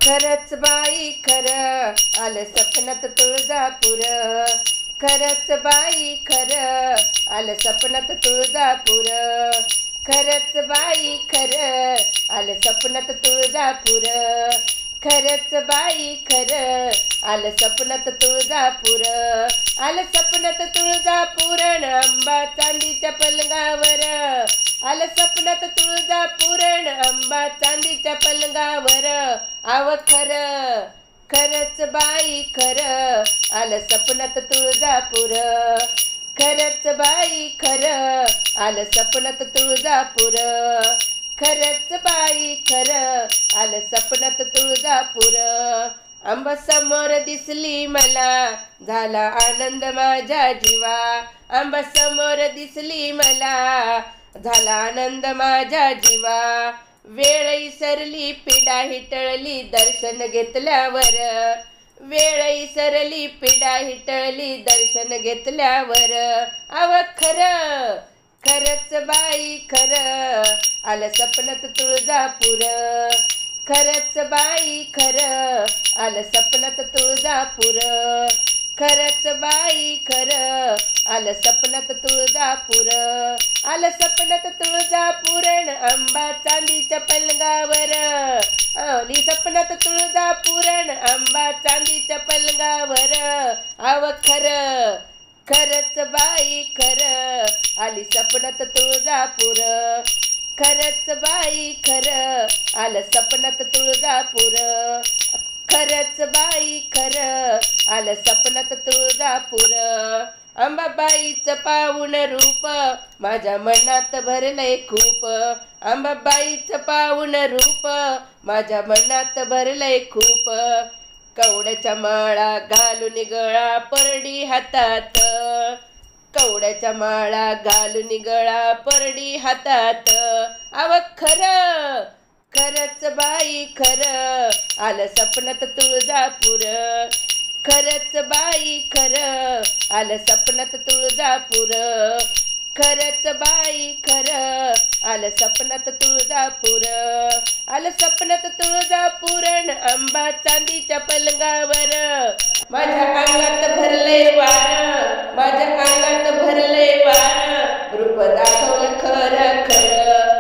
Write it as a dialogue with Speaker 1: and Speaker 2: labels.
Speaker 1: खरंच बाई खरं आलं सपनात तुळजापूर. खरंच बाई खरं आलं सपनात तुळजापूर. खरंच बाई खरं आलं सपनात तुळजापूर. खरंच बाई खरं आलं सपनात तुळजापूर. आलं सपनात तुळजापूर न अंबा चांदीच्या पलंगावर. आलं सपनात तुळजापूर न अंबा चांदीच्या पलंगावर. आव खरं खरंच बाई खरं आलं सपनात तुळजापूर. खरंच बाई खरं आलं सपनात तुळजापूर. खरंच बाई खरं आलं सपनात तुळजापूर. अंबा समोर दिसली मला झाला आनंद माझ्या जीवा. अंबा समोर दिसली मला झाला आनंद माझ्या जीवा. वेळ इसरली पिढा हिटळली दर्शन घेतल्यावर. वेळ इसरली पिढा हिटळली दर्शन घेतल्यावर. अव खरं खरंच बाई खरं आलं सपनात तुळजापूर. खरंच बाई खरं आलं सपनात तुळजापूर. खरंच बाई खरं आलं सपनात तुळजापूर. आलं सपनात तुळजापूर न अंबा चांदीच्या पलंगावर. आली सपनात तुळजापूर न अंबा चांदीच्या पलंगावर. आव खरं खरंच बाई खरं आली सपनात तुळजापूर. खरंच बाई खरं आलं सपनात तुळजापूर. खरंच बाई खरं आलं सपनात तुळजापूर. अंबाबाईचं पाऊण रूप माझ्या मनात भरलंय खूप. अंबाबाईचं पाऊण रूप माझ्या मनात भरलंय खूप. कवड्याच्या माळा घालून गळा परडी हातात. कवड्याच्या माळा घालून गळा परडी हातात. अव खरं खरंच बाई खरं आलं सपनात तुळजापूर. खरंच बाई खरं आलं सपनात तुळजापूर. खरंच बाई खरं आलं सपनात तुळजापूर. आलं सपनात तुळजापूर न अंबा चांदीच्या पलंगावर. माझ्या अंगात भरले वार. माझ्या अंगात भरले वार. रूप दाखवलं खरं खरं.